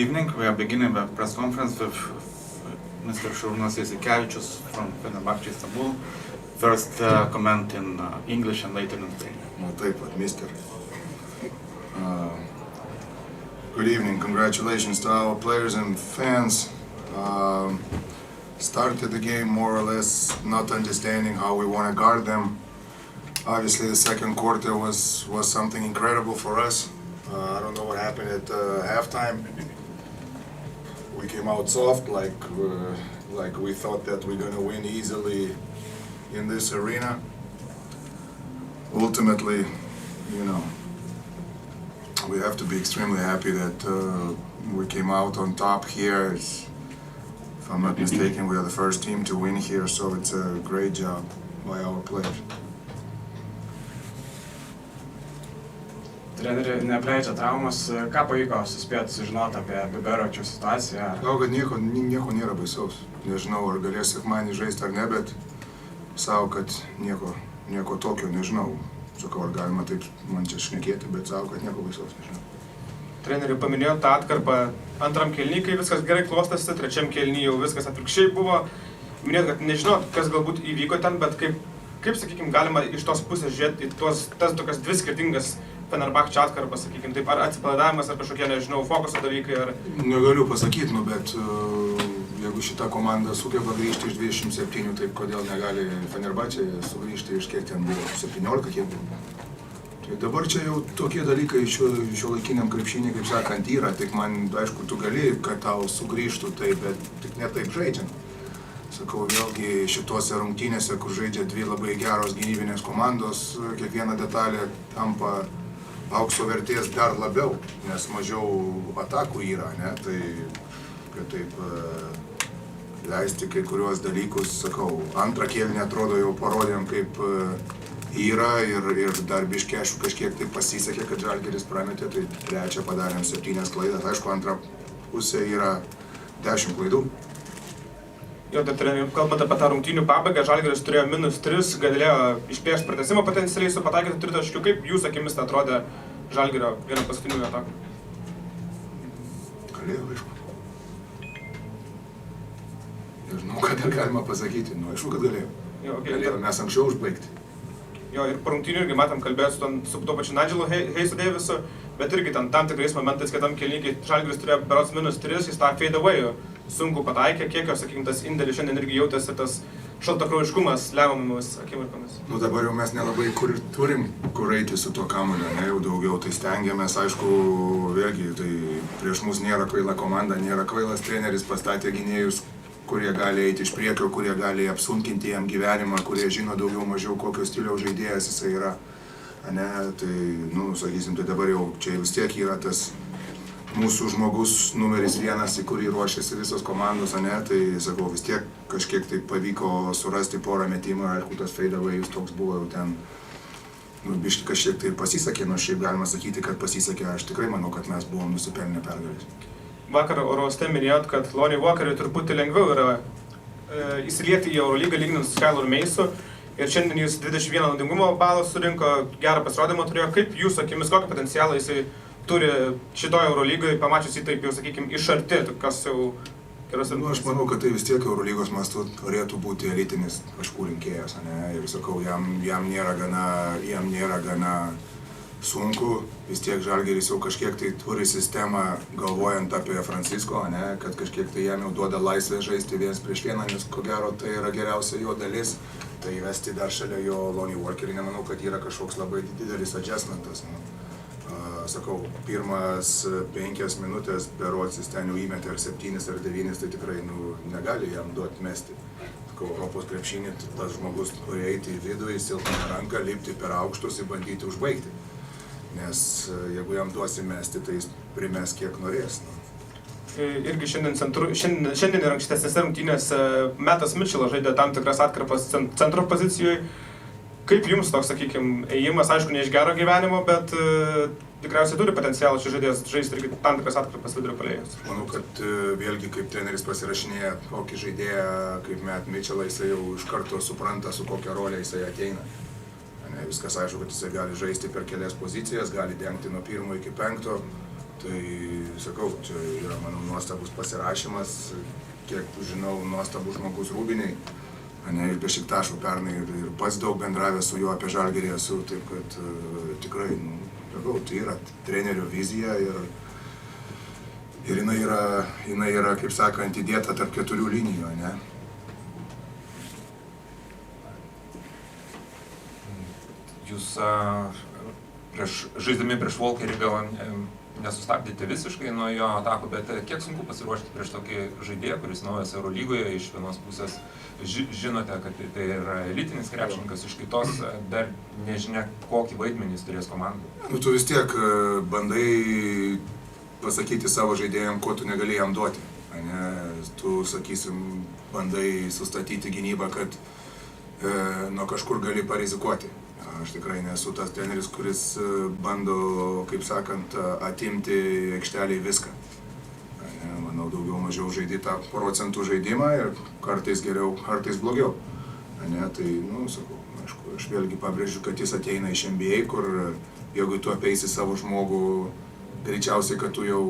Evening. We are beginning the press conference with Mr. Šarūnas Jasikevičius from Fenerbahce Istanbul. First comment in English and later in Lithuanian. No, taip pat, mister. Good evening. Congratulations to our players and fans. Started the game more or less not understanding how we want to guard them. Obviously, the second quarter was something incredible for us. I don't know what happened at halftime. We came out soft, like we thought that we're gonna win easily in this arena. Ultimately, we have to be extremely happy that we came out on top here. If I'm not mistaken, we are the first team to win here, so it's a great job by our players. Treneri neapleidžia traumas, ką pavyko suspėti sužinoti apie Biberovičiaus situaciją? Manau, kad nieko nėra baisaus. Nežinau, ar galės sekmadienį žaisti ar ne, bet savo, kad nieko tokio nežinau. Sakau, ar galima taip man čia šnekėti, bet savo, kad nieko baisaus nežinau. Treneri paminėjo tą atkarpą antram kėliny, kai viskas gerai klostėsi, trečiam kėliny jau viskas atvirkščiai buvo. Minėjot, kad nežinot, kas galbūt įvyko ten, bet kaip sakykime, galima iš tos pusės žiūrėti į tas tokias dvi skirtingas Fenerbahce atkarpas, sakykime, taip, ar atsipalaidavimas, ar kažkokie, nežinau, fokuso dalykai, ar... Negaliu pasakyti, bet jeigu šita komanda sugeba grįžti iš 27, taip kodėl negali Fenerbahce sugrįžti iš kiek ten buvo, 17, kiek buvo. Tai dabar čia jau tokie dalykai šiuolaikiniam krepšinį, kaip sakant, yra, tik man, aišku, tu gali, kad tau sugrįžtų taip, bet tik ne taip žaidžiant. Sakau, vėlgi šitose rungtynėse, kur žaidžia dvi labai geros gynybinės komandos, kiekviena detalė tampa aukso vertės dar labiau, nes mažiau atakų yra, ne? Tai, kad taip leisti kai kuriuos dalykus, sakau, antrą kėlinį atrodo jau parodėm, kaip yra ir dar biškėšių kažkiek taip pasisekė, kad Žalgiris prametė, tai trečią padarėm 7 klaidas, aišku, antrą pusę yra 10 klaidų. Jo, kalbant apie tą rungtynių pabaigą, Žalgiris turėjo -3, galėjo išplėšti pratęsimo potencialiai su pataikytų tritaškių. Kaip jūsų akimis atrodė Žalgirio vieno paskutinių atakų? Galėjo, aišku. Nežinau, ką dar galima pasakyti. Aišku, kad galėjo. Galėjo mes anksčiau užbaigti. Jo, ir po rungtynių irgi matėm kalbėjęs su tuo pačiu Nigelu Haysu Davisu, bet irgi tam tikrais momentais, kitam kėlinyje Žalgiris turėjo berods -3, jis tą fade away sunku pataikė, kiek jo, sakykime, tas indėlis šiandien irgi jautėsi, tas šaltakraujiškumas lemiamomis akimirkomis. Dabar jau mes nelabai turim kur eiti su tuo kamuoliu, ne, jau daugiau, tai stengiamės, aišku, vėlgi, tai prieš mus nėra kvaila komanda, nėra kvailas treneris, pastatė gynėjus, kurie gali eiti iš priekio, kurie gali apsunkinti jam gyvenimą, kurie žino daugiau mažiau kokio stiliaus žaidėjas jisai yra, ne, tai, sakysim, tai dabar jau čia vis tiek yra tas mūsų žmogus numeris 1, į kurį ruošiasi visos komandos, ne, tai, sakau, vis tiek kažkiek tai pavyko surasti porą metimų, aišku, tas fade away toks buvo jau ten, biški kažkiek tai pasisekė, nors šiaip galima sakyti, kad pasisekė, aš tikrai manau, kad mes buvom nusipelnę pergalės. Vakar oro uoste minėjot, kad Lonnie Walkeriui truputį lengviau yra įsilieti į Eurolygą lyginant su Skylar Maysu ir šiandien jis 21 naudingumo balą surinko, gerą pasirodymą turėjo. Kaip jūsų akimis, kokį potencialą jisai turi šitoje Eurolygoje, pamačius jį taip jau, sakykime, iš arti, kas jau geras ir... Aš manau, kad tai vis tiek Eurolygos mastu turėtų būti elitinis taškų rinkėjas, ne, ir sakau, jam nėra gana sunku, vis tiek Žalgiris jau kažkiek tai turi sistemą, galvojant apie Francisco, ne, kad kažkiek tai jam jau duoda laisvę žaisti 1-1, nes ko gero tai yra geriausia jo dalis, tai įvesti dar šalia jo Lonnie Walkerį, nemanau, kad yra kažkoks labai didelis adjustmentas. Sakau, pirmas 5 minutės berods jis ten jau įmetė ar 7 ar 9, tai tikrai negali jam duoti mesti. Sakau, Europos krepšinį tas žmogus turi eiti į vidų, į silpną ranką, lipti per aukštus ir bandyti užbaigti. Nes jeigu jam duosi mesti, tai jis primes kiek norės. Irgi šiandien ir ankstesnėse rungtynėse Mattas Mitchellas žaidė tam tikras atkarpas centro pozicijoje. Kaip jums toks, sakykime, ėjimas, aišku, ne iš gero gyvenimo, bet tikriausiai turi potencialą šis žaidėjas žaisti irgi tam tikras atkarpas vidurio puolėjas? Manau, kad vėlgi kaip treneris pasirašinėja kokį žaidėją, kaip Matt Mitchellą, jisai jau iš karto supranta, su kokia rolė jisai ateina. Viskas aišku, kad jisai gali žaisti per kelias pozicijas, gali dengti nuo 1 iki 5. Tai sakau, čia yra, manau, nuostabus pasirašymas, kiek žinau, nuostabus žmogus Rūbiniai, ne, ir Bešiktašo pernai, ir pats daug bendravęs su juo apie Žalgirį esu, taip kad tikrai, nu, sakau, tai yra trenerio vizija ir jinai yra, kaip sakant, įdėta tarp 4 linijų, ne? Jūs žaisdami prieš Volkerį gal nesustabdėte visiškai nuo jo atakų, bet kiek sunku pasiruošti prieš tokį žaidėją, kuris naujas Eurolygoje, iš vienos pusės žinote, kad tai yra elitinis krepšininkas, iš kitos dar nežinia, kokį vaidmenį jis turės komandai. Nu, tu vis tiek bandai pasakyti savo žaidėjam, ko tu negali jam duoti. Ne? Tu, sakysim, bandai sustatyti gynybą, kad nuo kažkur gali parizikuoti. Aš tikrai nesu tas treneris, kuris bando, kaip sakant, atimti aikšteliai viską. Manau, daugiau mažiau žaidži tą procentų žaidimą ir kartais geriau, kartais blogiau. Tai, nu, sakau, aišku, aš vėlgi pabrėžiu, kad jis ateina iš NBA, kur jeigu tu apeisi savo žmogų, greičiausiai, kad tu jau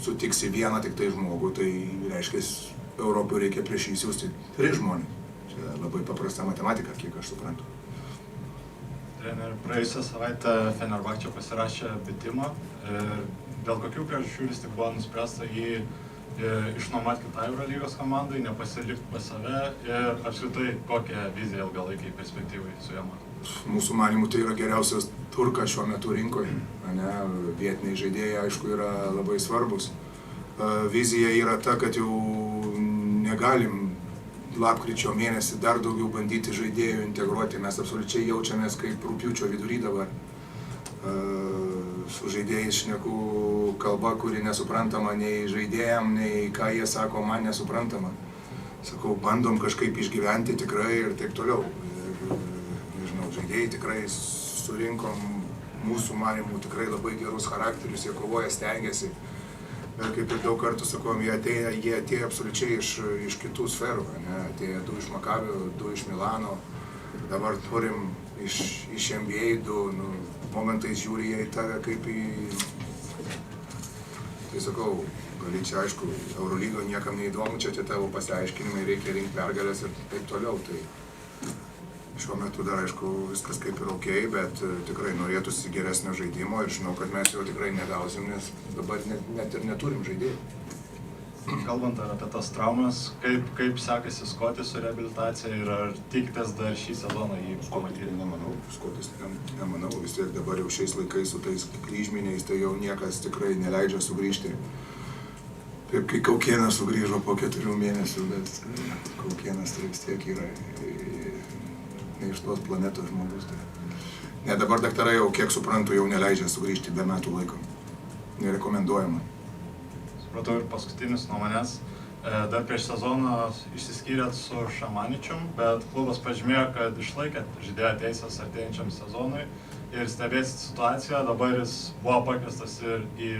sutiksi vieną tik tai žmogų, tai reiškia, Europoje reikia prieš jį siūsti 3 žmonės. Čia labai paprasta matematika, kiek aš suprantu. Treneri, praėjusią savaitę Fenerbahčė pasirašė bitimą ir dėl kokių priežasčių vis tik buvo nuspręsta jį išnuomoti kitai Eurolygos komandai, nepasilikti pas save ir apskritai kokią viziją ilgalaikiai perspektyvai su juo mato? Mūsų manimų tai yra geriausias turkas šiuo metu rinkoje. Vietiniai žaidėjai, aišku, yra labai svarbus. Vizija yra ta, kad jau negalim lapkričio mėnesį dar daugiau bandyti žaidėjų integruoti. Mes absoliučiai jaučiamės kaip rugpjūčio vidury dabar. Su žaidėjais šneku kalba, kuri nesuprantama nei žaidėjam, nei ką jie sako, man nesuprantama. Sakau, bandom kažkaip išgyventi tikrai ir taip toliau. Nežinau, žaidėjai tikrai surinkom mūsų manimų tikrai labai gerus charakterius, jie kovoja, stengiasi. Bet kaip ir daug kartų sakom, jie atėjo absoliučiai iš kitų sferų. Atėjo 2 iš Makabio, 2 iš Milano, dabar turim iš NBA 2, momentais žiūri jie į tave kaip į... Tai sakau, gali čia aišku, Eurolygo niekam neįdomu, čia tavo pasiaiškinimai, reikia rinkti pergalės ir taip toliau. Tai šiuo metu dar aišku viskas kaip ir okei, bet tikrai norėtųsi geresnio žaidimo ir žinau, kad mes jo tikrai negausim, nes dabar net ir neturim žaidėjų. Kalbant apie tas traumas, kaip sekasi Skotis su reabilitacija ir ar tikitės dar šį sezoną jį pamatyti? Nemanau, Skotis nemanau, vis tiek dabar jau šiais laikais su tais kryžminiais, tai jau niekas tikrai neleidžia sugrįžti. Taip, kai Kaukėnas sugrįžo po 4 mėnesių, bet Kaukėnas tai vis tiek yra ne iš tos planetos žmogus. Ne, dabar daktarai jau, kiek suprantu, jau neleidžia sugrįžti be metų laiko. Nerekomenduojama. Supratau ir paskutinis nuo manęs. Dar prieš sezoną išsiskyrėt su Šamaničium, bet klubas pažymėjo, kad išlaikėt žaidėjo teisės artėjančiam sezonui ir stebėsit situaciją. Dabar jis buvo pakviestas ir į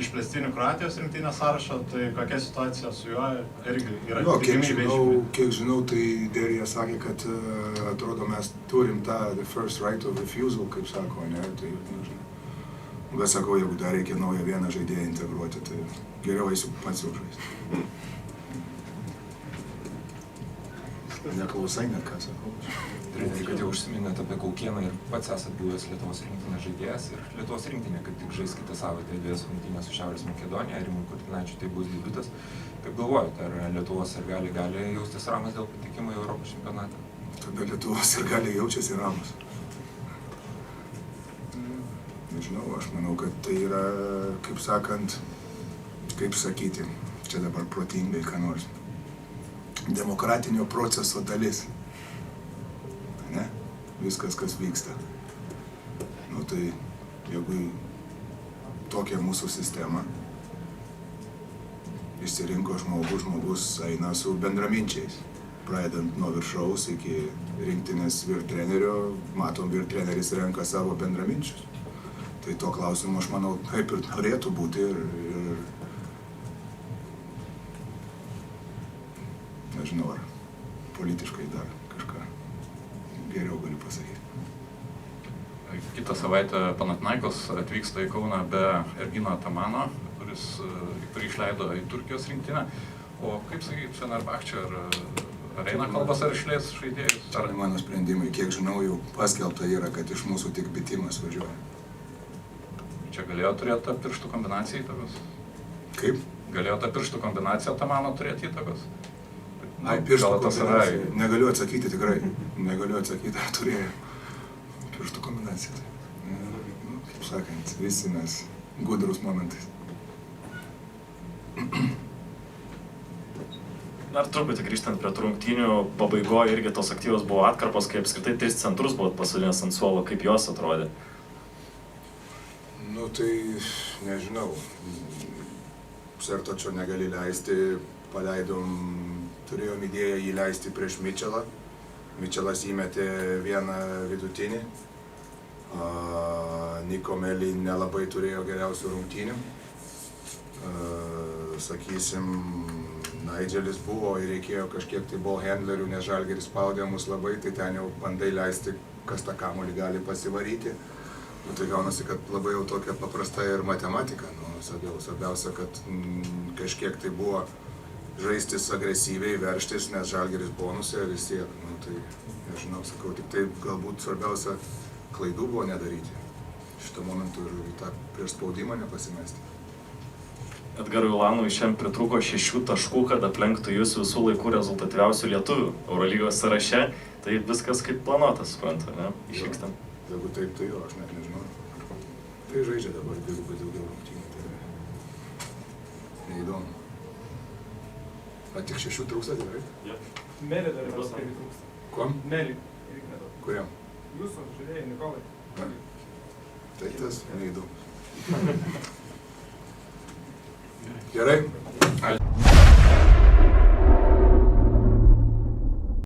išplėstinių Kroatijos rinktinės sąrašą, tai kokia situacija su juo irgi yra tikimybė išplėsti? Kiek žinau, tai Derija sakė, kad atrodo mes turim tą the first right of refusal, kaip sako, ne, tai nežinau. Bet sakau, jeigu dar reikia naują vieną žaidėją integruoti, tai geriau eisiu pats jau žaisti. Neklausai net, ką sakau. Treneri, kad jau užsiminėt apie Kaukėną ir pats esat buvęs Lietuvos rinktinės žaidėjas ir Lietuvos rinktinė, kad tik žais kitą savaitę 2 rungtynės su Šiaurės Makedonija, Rimui Kurtinaičiui tai bus debiutas. Kaip galvojate, ar Lietuvos sirgaliai gali jaustis ramus dėl patekimo į Europos čempionatą? Tada Lietuvos sirgaliai jaučiasi ramus. Nežinau, aš manau, kad tai yra, kaip sakant, kaip sakyti, čia dabar protingai ką nors, demokratinio proceso dalis. Ne? Viskas, kas vyksta. Nu tai, jeigu tokia mūsų sistema, išsirinko žmogus eina su bendraminčiais. Pradedant nuo viršaus iki rinktinės vyrtrenerio, matom, vyrtreneris renka savo bendraminčius. Tai to klausimo, aš manau, taip ir norėtų būti ir nežinau, ar politiškai dar kažką geriau galiu pasakyti. Kitą savaitę savaitę Panathinaikos atvyksta į Kauną be Ergino Atamano, kurį išleido į Turkijos rinktinę. O kaip sakyti, Fenerbahče, ar eina kalbas, ar išleis žaidėjus? Čia ne mano sprendimai, kiek žinau, jau paskelbta yra, kad iš mūsų tik Bitimas važiuoja. Čia galėjo turėti tą pirštų kombinaciją įtakos? Kaip? Galėjo tą pirštų kombinaciją Atamano turėti įtakos? Ai, pirštų kombinacija. Negaliu atsakyti tikrai. Negaliu atsakyti, ar turėjo pirštų kombinaciją. Kaip sakant, visi mes gudrus momentais. Dar truputį grįžtant prie rungtynių, pabaigoje irgi tos aktyvos buvo atkarpos, kai apskritai 3 centrus buvo pasodinęs ant suolo, kaip jos atrodė? Nu tai, nežinau, Sertočio negali leisti, paleidom, turėjom idėją jį leisti prieš Mičelą. Mičelas įmetė vieną vidutinį. Niko Meli nelabai turėjo geriausių rungtynių. Sakysim, Nigelis buvo ir reikėjo kažkiek tai ball handlerių, nes Žalgiris spaudė mus labai, tai ten jau bandai leisti, kas tą kamuolį gali pasivaryti. Nu, tai gaunasi, kad labai jau tokia paprasta ir matematika. Nu, svarbiausia, kad kažkiek tai buvo žaistis agresyviai, verštis, nes Žalgiris bonusė vis tiek. Nu, tai, nežinau, sakau, tik tai galbūt svarbiausia klaidų buvo nedaryti. Šitą momentu ir tą prieš spaudimą nepasimesti. Edgarui Ulanui šiandien pritrūko 6 taškų, kad aplenktų jūs visų laikų rezultatyviausių lietuvių Eurolygos sąraše. Tai viskas kaip planuotas, suprantu, ne? Išvykstant. Jeigu taip, tai jo, aš net nežinau. Tai žaidžia dabar dvigubai daugiau rungtynių, tai neįdomu. A tik 6 trūksta tikrai? Melį dar yra svarbiai trūksta. Kuom? Melį. Kuriam? Jūsų žaidėjai, Nikolai. Tai tas neįdomus. Gerai?